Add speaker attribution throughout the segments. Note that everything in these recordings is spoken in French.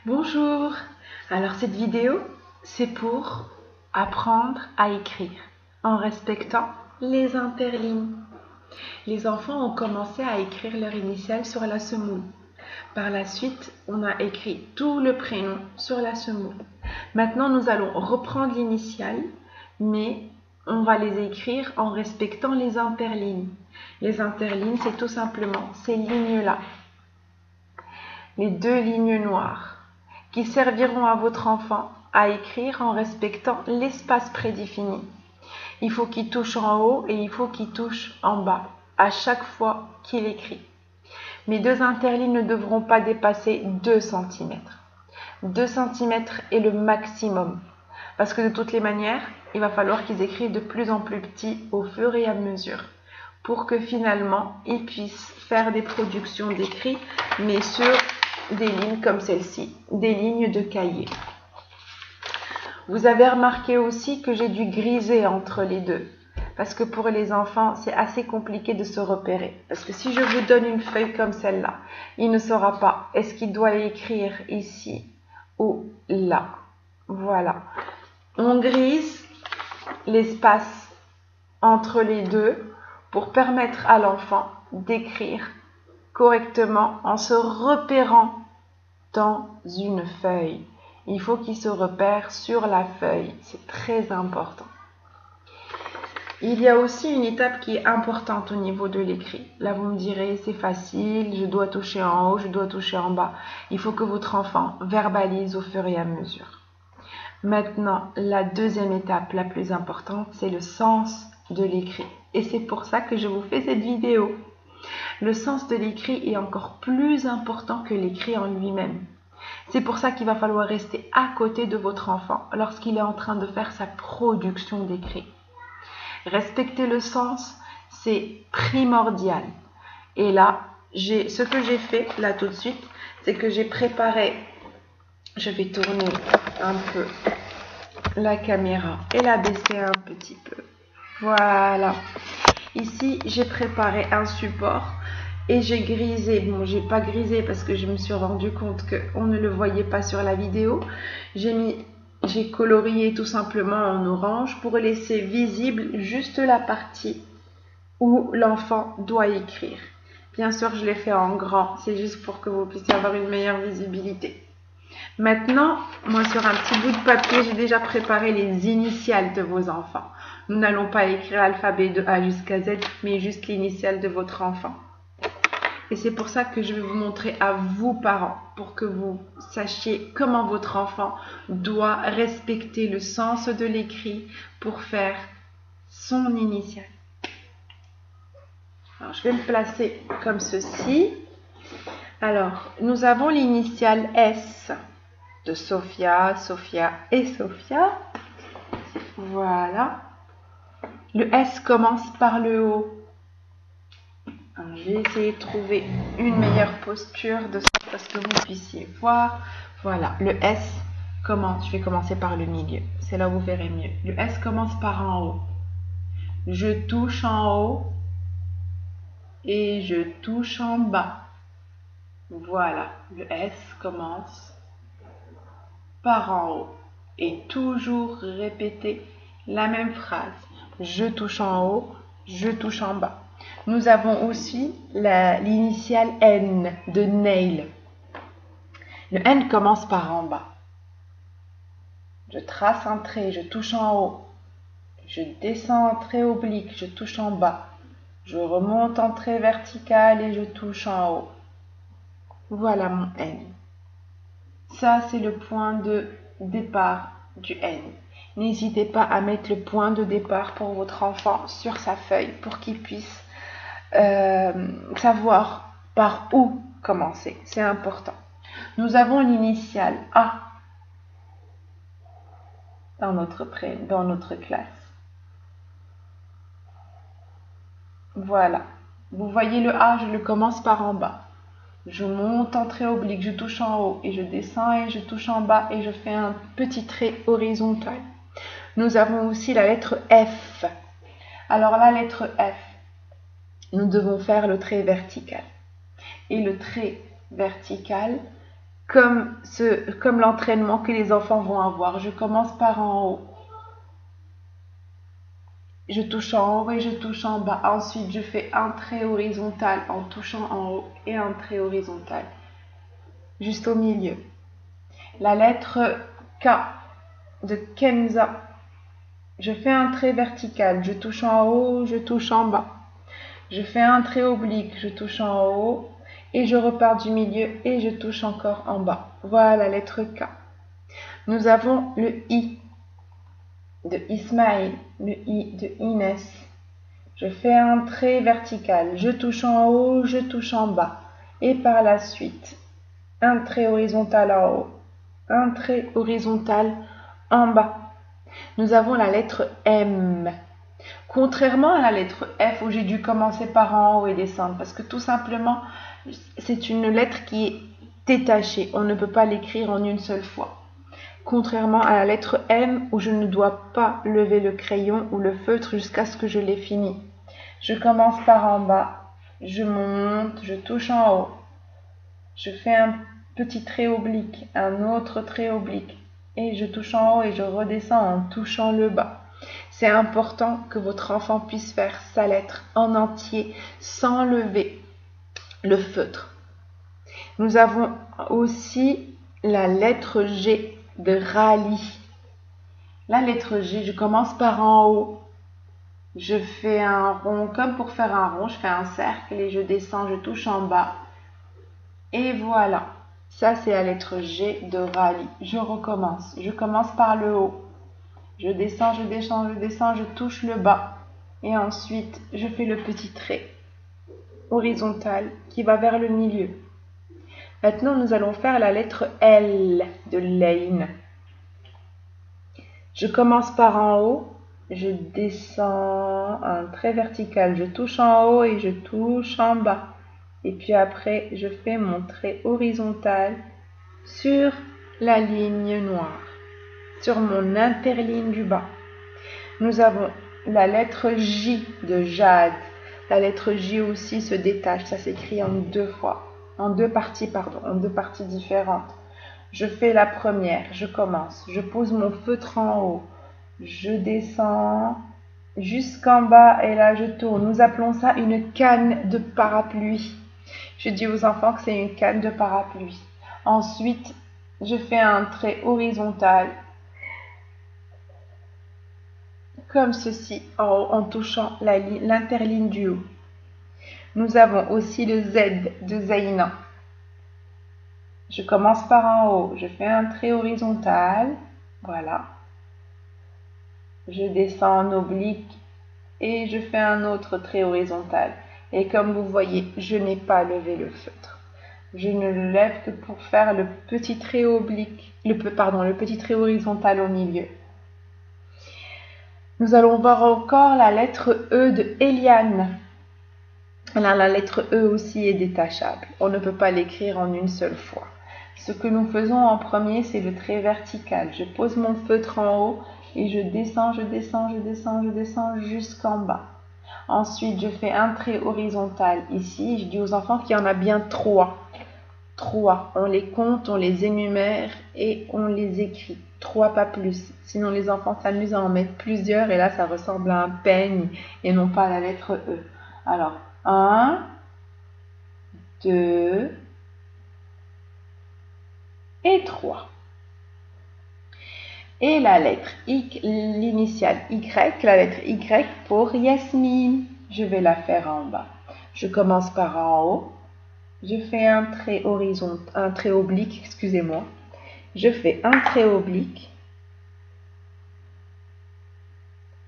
Speaker 1: Bonjour, alors cette vidéo c'est pour apprendre à écrire en respectant les interlignes. Les enfants ont commencé à écrire leur initiale sur la semoule. Par la suite, on a écrit tout le prénom sur la semoule. Maintenant, nous allons reprendre l'initiale, mais on va les écrire en respectant les interlignes. Les interlignes, c'est tout simplement ces lignes-là, les deux lignes noires, qui serviront à votre enfant à écrire en respectant l'espace prédéfini. Il faut qu'il touche en haut et il faut qu'il touche en bas à chaque fois qu'il écrit. Mes deux interlignes ne devront pas dépasser 2 cm. 2 cm est le maximum, parce que de toutes les manières, il va falloir qu'ils écrivent de plus en plus petit au fur et à mesure, pour que finalement, ils puissent faire des productions d'écrits, mais sur des lignes comme celle-ci, des lignes de cahier. Vous avez remarqué aussi que j'ai dû griser entre les deux, parce que pour les enfants, c'est assez compliqué de se repérer. Parce que si je vous donne une feuille comme celle-là, il ne saura pas, est-ce qu'il doit écrire ici ou là. Voilà. On grise l'espace entre les deux pour permettre à l'enfant d'écrire correctement en se repérant dans une feuille. Il faut qu'il se repère sur la feuille, c'est très important. Il y a aussi une étape qui est importante au niveau de l'écrit. Là, vous me direz, c'est facile, je dois toucher en haut, je dois toucher en bas. Il faut que votre enfant verbalise au fur et à mesure. Maintenant, la deuxième étape la plus importante, c'est le sens de l'écrit. Et c'est pour ça que je vous fais cette vidéo. Le sens de l'écrit est encore plus important que l'écrit en lui-même. C'est pour ça qu'il va falloir rester à côté de votre enfant lorsqu'il est en train de faire sa production d'écrit. Respecter le sens, c'est primordial. Et là, ce que j'ai fait là tout de suite, c'est que j'ai préparé, je vais tourner un peu la caméra et la baisser un petit peu. Voilà. Ici, j'ai préparé un support et j'ai grisé. Bon, j'ai pas grisé parce que je me suis rendu compte qu'on ne le voyait pas sur la vidéo. J'ai colorié tout simplement en orange pour laisser visible juste la partie où l'enfant doit écrire. Bien sûr, je l'ai fait en grand, c'est juste pour que vous puissiez avoir une meilleure visibilité. Maintenant, moi sur un petit bout de papier, j'ai déjà préparé les initiales de vos enfants. Nous n'allons pas écrire l'alphabet de A jusqu'à Z, mais juste l'initiale de votre enfant. Et c'est pour ça que je vais vous montrer à vous, parents, pour que vous sachiez comment votre enfant doit respecter le sens de l'écrit pour faire son initiale. Alors, je vais me placer comme ceci. Alors, nous avons l'initiale S de Sophia, Sophia et Sophia. Voilà. Le S commence par le haut. Alors, je vais essayer de trouver une meilleure posture de sorte à ce que vous puissiez voir. Voilà, le S commence, je vais commencer par le milieu. C'est là où vous verrez mieux. Le S commence par en haut. Je touche en haut et je touche en bas. Voilà, le S commence par en haut. Et toujours répéter la même phrase. Je touche en haut, je touche en bas. Nous avons aussi l'initiale N de nail. Le N commence par en bas. Je trace un trait, je touche en haut. Je descends un trait oblique, je touche en bas. Je remonte en trait vertical et je touche en haut. Voilà mon N. Ça, c'est le point de départ du N. N'hésitez pas à mettre le point de départ pour votre enfant sur sa feuille pour qu'il puisse savoir par où commencer. C'est important. Nous avons l'initiale A dans notre classe. Voilà. Vous voyez le A, je le commence par en bas. Je monte en trait oblique, je touche en haut et je descends et je touche en bas et je fais un petit trait horizontal. Nous avons aussi la lettre F. Alors la lettre F, nous devons faire le trait vertical. Et le trait vertical comme l'entraînement que les enfants vont avoir. Je commence par en haut. Je touche en haut et je touche en bas. Ensuite, je fais un trait horizontal en touchant en haut et un trait horizontal juste au milieu. La lettre K de Kenza. Je fais un trait vertical. Je touche en haut, je touche en bas. Je fais un trait oblique. Je touche en haut et je repars du milieu et je touche encore en bas. Voilà la lettre K. Nous avons le I de Ismaël, le I de Inès. Je fais un trait vertical, je touche en haut, je touche en bas. Et par la suite, un trait horizontal en haut, un trait horizontal en bas. Nous avons la lettre M. Contrairement à la lettre F où j'ai dû commencer par en haut et descendre, parce que tout simplement, c'est une lettre qui est détachée. On ne peut pas l'écrire en une seule fois. Contrairement à la lettre M où je ne dois pas lever le crayon ou le feutre jusqu'à ce que je l'ai fini. Je commence par en bas, je monte, je touche en haut. Je fais un petit trait oblique, un autre trait oblique et je touche en haut et je redescends en touchant le bas. C'est important que votre enfant puisse faire sa lettre en entier sans lever le feutre. Nous avons aussi la lettre G de Rali. La lettre G, je commence par en haut. Je fais un rond, comme pour faire un rond, je fais un cercle et je descends, je touche en bas. Et voilà, ça c'est la lettre G de Rali. Je recommence. Je commence par le haut. Je descends, je descends, je descends, je touche le bas. Et ensuite, je fais le petit trait horizontal qui va vers le milieu. Maintenant, nous allons faire la lettre L de Lane. Je commence par en haut, je descends un trait vertical, je touche en haut et je touche en bas. Et puis après, je fais mon trait horizontal sur la ligne noire, sur mon interligne du bas. Nous avons la lettre J de Jade. La lettre J aussi se détache, ça s'écrit en deux parties différentes. Je fais la première, je commence, je pose mon feutre en haut, je descends jusqu'en bas et là je tourne. Nous appelons ça une canne de parapluie. Je dis aux enfants que c'est une canne de parapluie. Ensuite, je fais un trait horizontal, comme ceci, en haut, en touchant l'interligne du haut. Nous avons aussi le Z de Zaina. Je commence par en haut, je fais un trait horizontal, voilà. Je descends en oblique et je fais un autre trait horizontal. Et comme vous voyez, je n'ai pas levé le feutre. Je ne le lève que pour faire le petit trait oblique, le petit trait horizontal au milieu. Nous allons voir encore la lettre E de Eliane. Là, la lettre E aussi est détachable. On ne peut pas l'écrire en une seule fois. Ce que nous faisons en premier, c'est le trait vertical. Je pose mon feutre en haut et je descends, je descends, je descends, je descends jusqu'en bas. Ensuite, je fais un trait horizontal ici. Je dis aux enfants qu'il y en a bien 3. 3. On les compte, on les énumère et on les écrit. 3, pas plus. Sinon, les enfants s'amusent à en mettre plusieurs et là, ça ressemble à un peigne et non pas à la lettre E. Alors, 1, 2 et 3. Et la lettre Y, l'initiale Y, la lettre Y pour Yasmine. Je vais la faire en bas. Je commence par en haut. Je fais un trait oblique, excusez-moi. Je fais un trait oblique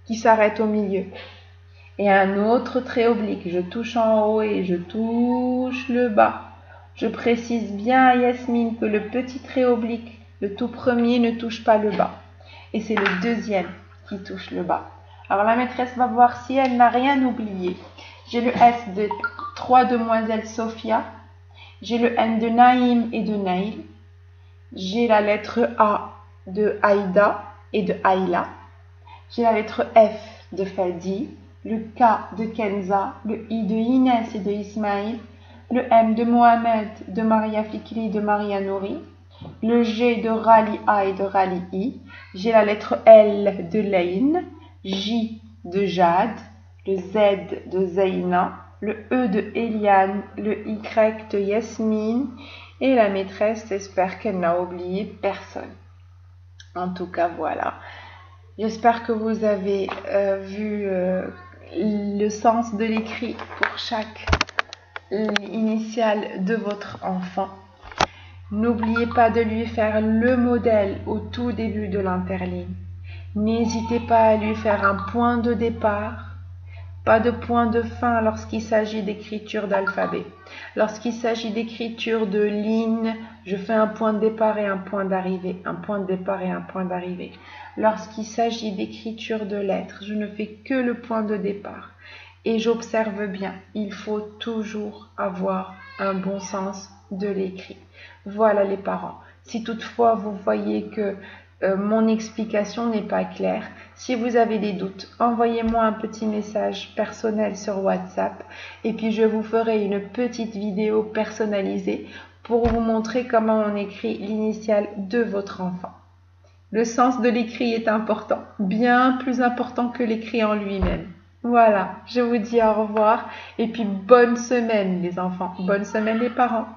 Speaker 1: qui s'arrête au milieu. Et un autre trait oblique. Je touche en haut et je touche le bas. Je précise bien à Yasmine que le petit trait oblique, le tout premier, ne touche pas le bas. Et c'est le deuxième qui touche le bas. Alors la maîtresse va voir si elle n'a rien oublié. J'ai le S de 3 demoiselles Sophia. J'ai le N de Naïm et de Naïl. J'ai la lettre A de Aïda et de Aïla. J'ai la lettre F de Fadi, le K de Kenza, le I de Inès et de Ismaïl, Le M de Mohamed, de Maria Fikri, de Maria Nouri. Le G de Ralia et de Rali. J'ai la lettre L de Laine. J de Jade. Le Z de Zaina. Le E de Eliane. Le Y de Yasmine. Et la maîtresse espère qu'elle n'a oublié personne. En tout cas, voilà. J'espère que vous avez vu le sens de l'écrit pour chaque initiale de votre enfant. N'oubliez pas de lui faire le modèle au tout début de l'interligne. N'hésitez pas à lui faire un point de départ, pas de point de fin lorsqu'il s'agit d'écriture d'alphabet. Lorsqu'il s'agit d'écriture de ligne, je fais un point de départ et un point d'arrivée, un point de départ et un point d'arrivée. Lorsqu'il s'agit d'écriture de lettres, je ne fais que le point de départ. Et j'observe bien, il faut toujours avoir un bon sens de l'écrit. Voilà les parents. Si toutefois vous voyez que mon explication n'est pas claire, si vous avez des doutes, envoyez-moi un petit message personnel sur WhatsApp et puis je vous ferai une petite vidéo personnalisée pour vous montrer comment on écrit l'initiale de votre enfant. Le sens de l'écrit est important, bien plus important que l'écrit en lui-même. Voilà, je vous dis au revoir et puis bonne semaine les enfants, bonne semaine les parents.